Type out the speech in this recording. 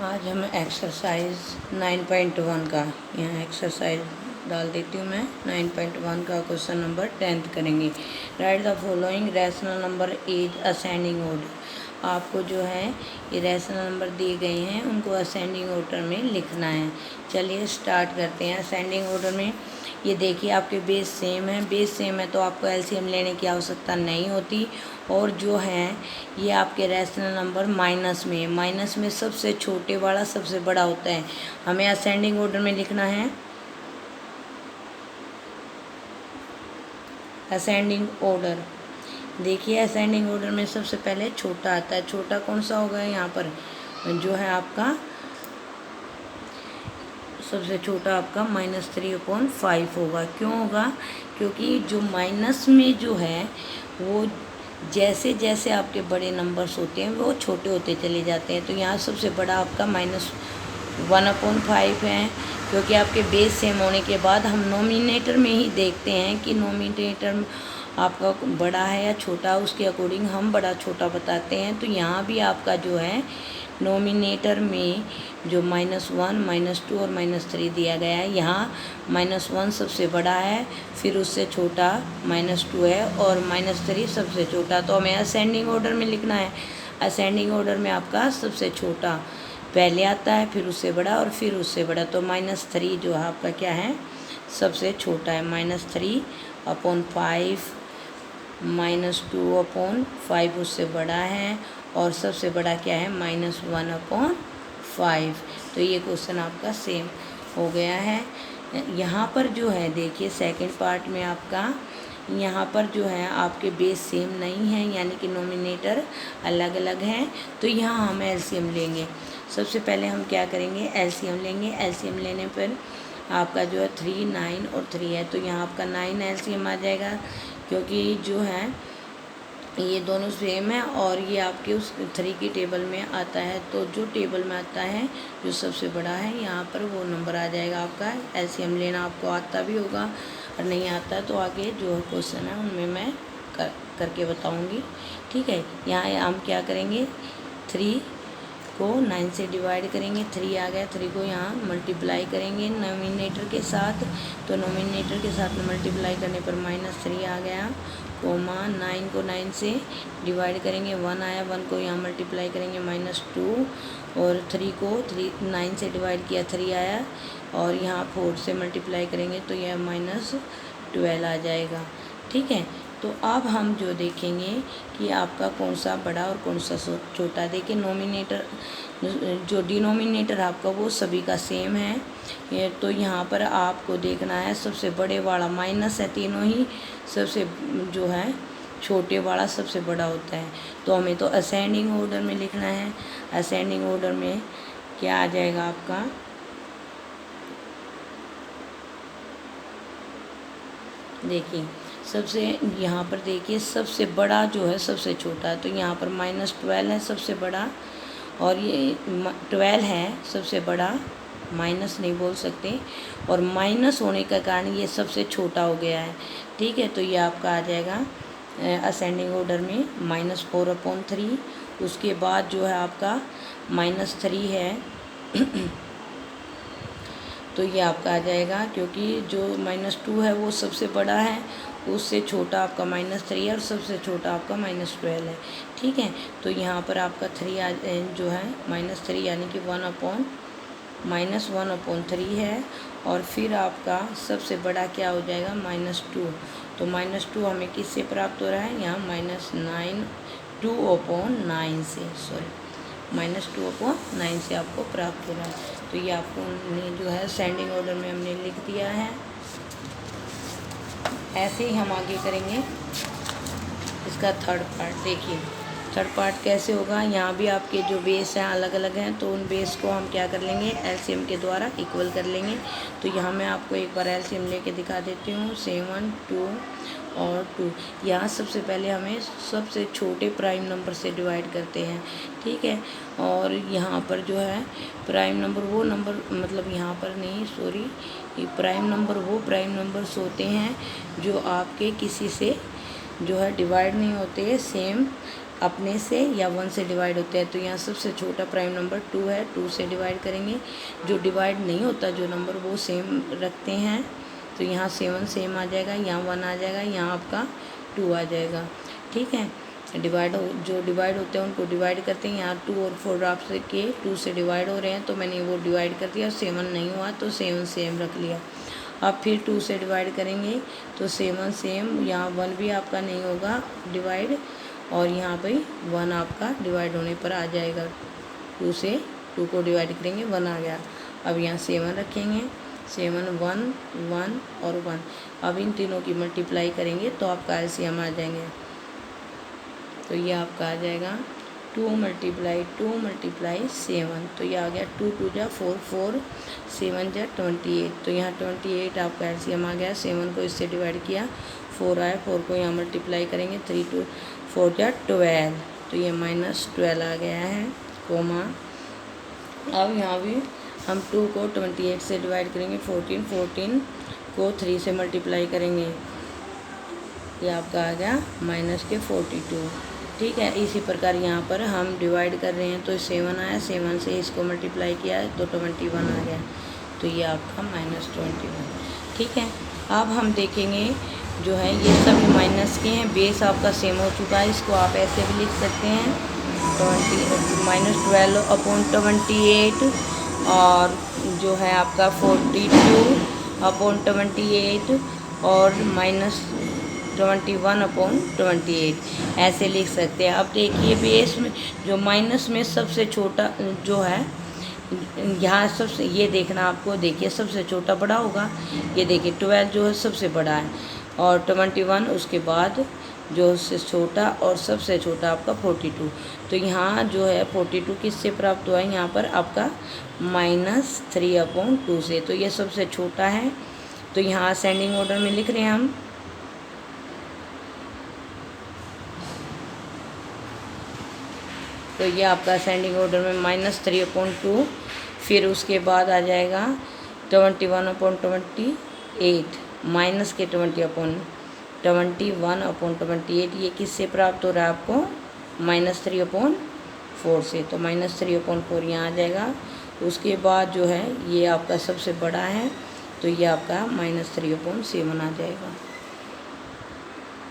आज हम एक्सरसाइज 9.1 का यहाँ एक्सरसाइज डाल देती हूँ मैं। 9.1 का क्वेश्चन नंबर 10th करेंगे। Right the following rational number is ascending order. आपको जो है ये रैशनल नंबर दिए गए हैं, उनको असेंडिंग ऑर्डर में लिखना है। चलिए स्टार्ट करते हैं। असेंडिंग ऑर्डर में ये देखिए आपके बेस सेम है, बेस सेम है तो आपको एलसीएम लेने की आवश्यकता नहीं होती। और जो है ये आपके रैशनल नंबर माइनस में, माइनस में सबसे छोटे वाला सबसे बड़ा होता है। हमें असेंडिंग ऑर्डर में लिखना है। असेंडिंग ऑर्डर देखिए, असेंडिंग ऑर्डर में सबसे पहले छोटा आता है। छोटा कौन सा होगा? यहाँ पर जो है आपका सबसे छोटा आपका -3/5 होगा। क्यों होगा? क्योंकि जो माइनस में जो है वो जैसे जैसे आपके बड़े नंबर्स होते हैं वो छोटे होते चले जाते हैं। तो यहाँ सबसे बड़ा आपका -1/5 है। क्योंकि आपके बेस सेम होने के बाद हम नोमिनेटर में ही देखते हैं कि नोमिनेटर आपका बड़ा है या छोटा, उसके अकॉर्डिंग हम बड़ा छोटा बताते हैं। तो यहाँ भी आपका जो है नोमिनेटर में जो -1, -2 और -3 दिया गया है, यहाँ -1 सबसे बड़ा है, फिर उससे छोटा -2 है और -3 सबसे छोटा। तो हमें असेंडिंग ऑर्डर में लिखना है। असेंडिंग ऑर्डर में आपका सबसे छोटा पहले आता है, फिर उससे बड़ा और फिर उससे बड़ा। तो -3 जो है आपका क्या है? सबसे छोटा है। -3/5, -2/5 उससे बड़ा है और सबसे बड़ा क्या है? -1/5। तो ये क्वेश्चन आपका सेम हो गया है। यहाँ पर जो है देखिए सेकंड पार्ट में आपका यहाँ पर जो है आपके बेस सेम नहीं है, यानी कि नोमिनेटर अलग अलग हैं। तो यहाँ हम एलसीएम लेंगे। सबसे पहले हम क्या करेंगे? एलसीएम लेंगे। एलसीएम लेने पर आपका जो है 3, 9 और 3 है, तो यहाँ आपका 9 एलसीएम आ जाएगा। क्योंकि जो है ये दोनों सेम है और ये आपके उस 3 की टेबल में आता है। तो जो टेबल में आता है जो सबसे बड़ा है, यहाँ पर वो नंबर आ जाएगा आपका। एलसीएम लेना आपको आता भी होगा और नहीं आता तो आगे जो क्वेश्चन है उनमें मैं करके बताऊँगी। ठीक है। यहाँ हम क्या करेंगे? 3 को 9 से डिवाइड करेंगे। 3 आ गया, 3 को यहाँ मल्टीप्लाई करेंगे नोमिनेटर के साथ। तो नोमिनेटर के साथ मल्टीप्लाई करने पर -3 आ गया, कोमा 9 को 9 से डिवाइड करेंगे, 1 आया, 1 को यहाँ मल्टीप्लाई करेंगे -2 और 3 को 9 से डिवाइड किया, 3 आया और यहाँ 4 से मल्टीप्लाई करेंगे तो यह -12 आ जाएगा। ठीक है। तो अब हम जो देखेंगे कि आपका कौन सा बड़ा और कौन सा छोटा। देखिए नोमिनेटर जो डिनोमिनेटर आपका वो सभी का सेम है। ये तो यहाँ पर आपको देखना है सबसे बड़े वाला माइनस है, तीनों ही सबसे जो है छोटे वाला सबसे बड़ा होता है। तो हमें तो असेंडिंग ऑर्डर में लिखना है। असेंडिंग ऑर्डर में क्या आ जाएगा आपका? देखिए सबसे यहाँ पर देखिए सबसे बड़ा जो है सबसे छोटा है। तो यहाँ पर -12 है सबसे बड़ा और ये 12 है सबसे बड़ा, माइनस नहीं बोल सकते, और माइनस होने का कारण ये सबसे छोटा हो गया है। ठीक है। तो ये आपका आ जाएगा असेंडिंग ऑर्डर में -4/3। उसके बाद जो है आपका -3 है तो ये आपका आ जाएगा, क्योंकि जो -2 है वो सबसे बड़ा है, उससे छोटा आपका -3 है और सबसे छोटा आपका -12 है। ठीक है। तो यहाँ पर आपका 3 जो है -3 यानी कि 1/3 है और फिर आपका सबसे बड़ा क्या हो जाएगा? -2। तो -2 हमें किससे प्राप्त हो रहा है? यहाँ -2/9 से, -2/9 से आपको प्राप्त हो रहा है। तो ये आपको जो है असेंडिंग ऑर्डर में हमने लिख दिया है। ऐसे ही हम आगे करेंगे इसका थर्ड पार्ट। देखिए थर्ड पार्ट कैसे होगा? यहाँ भी आपके जो बेस हैं अलग अलग हैं, तो उन बेस को हम क्या कर लेंगे? एलसीएम के द्वारा इक्वल कर लेंगे। तो यहाँ मैं आपको एक बार एलसीएम लेके दिखा देती हूँ। 7, 2 और 2। यहाँ सबसे पहले हमें सबसे छोटे प्राइम नंबर से डिवाइड करते हैं। ठीक है। और यहाँ पर जो है प्राइम नंबर वो नंबर, मतलब यहाँ पर नहीं, सॉरी, ये प्राइम नंबर वो प्राइम नंबर्स होते हैं जो आपके किसी से जो है डिवाइड नहीं होते, सेम अपने से या 1 से डिवाइड होते हैं। तो यहाँ सबसे छोटा प्राइम नंबर 2 है, 2 से डिवाइड करेंगे। जो डिवाइड नहीं होता जो नंबर वो सेम रखते हैं, तो यहाँ 7 सेम आ जाएगा, यहाँ 1 आ जाएगा, यहाँ आपका 2 आ जाएगा। ठीक है, जो डिवाइड होते हैं उनको डिवाइड करते हैं। यहाँ 2 और 4 आपके 2 से डिवाइड हो रहे हैं, तो मैंने वो डिवाइड कर दिया। 7 नहीं हुआ तो 7 सेम रख लिया। अब फिर 2 से डिवाइड करेंगे तो 7 सेम, यहाँ 1 भी आपका नहीं होगा डिवाइड, और यहाँ पे 1 आपका डिवाइड होने पर आ जाएगा। 2 से 2 को डिवाइड करेंगे, 1 आ गया। अब यहाँ 7 रखेंगे, 7 1 1 और 1। अब इन तीनों की मल्टीप्लाई करेंगे तो आपका एलसीएम आ जाएंगे। तो ये आपका आ जाएगा 2 मल्टीप्लाई 7, तो ये आ गया 2 2 जा 4 4 7 जा 28। तो यहाँ 28 आपका एलसीएम आ गया। 7 को इससे डिवाइड किया, 4 आया, 4 को यहाँ मल्टीप्लाई करेंगे, 3 2 4 जा 12, तो ये -12 आ गया है, कोमा। अब यहाँ भी हम 2 को 28 से डिवाइड करेंगे, 14 को 3 से मल्टीप्लाई करेंगे, ये आपका आ गया -42। ठीक है, इसी प्रकार यहाँ पर हम डिवाइड कर रहे हैं तो 7 आया, 7 से इसको मल्टीप्लाई किया तो 21 आ गया, तो ये आपका -21। ठीक है, अब हम देखेंगे जो है ये सब माइनस के हैं, बेस आपका सेम हो चुका है। इसको आप ऐसे भी लिख सकते हैं, -12/28 और जो है आपका 42/28 और -21/28 ऐसे लिख सकते हैं। अब देखिए बेस में जो माइनस में सबसे छोटा जो है, यहाँ सबसे, ये देखना आपको, देखिए सबसे छोटा बड़ा होगा, ये देखिए 12 जो है सबसे बड़ा है, और 21 उसके बाद जो उससे छोटा, और सबसे छोटा आपका 42। तो यहाँ जो है 42 किससे प्राप्त हुआ है, यहाँ पर आपका -3/2 से, तो ये सबसे छोटा है। तो यहाँ असेंडिंग ऑर्डर में लिख रहे हैं हम। तो ये आपका असेंडिंग ऑर्डर में -3/2, फिर उसके बाद आ जाएगा 21/28, माइनस के 21/28, ये किससे प्राप्त हो रहा है आपको, -3/4 से, तो -3/4 यहाँ आ जाएगा। उसके बाद जो है ये आपका सबसे बड़ा है, तो ये आपका -3/7 आ जाएगा।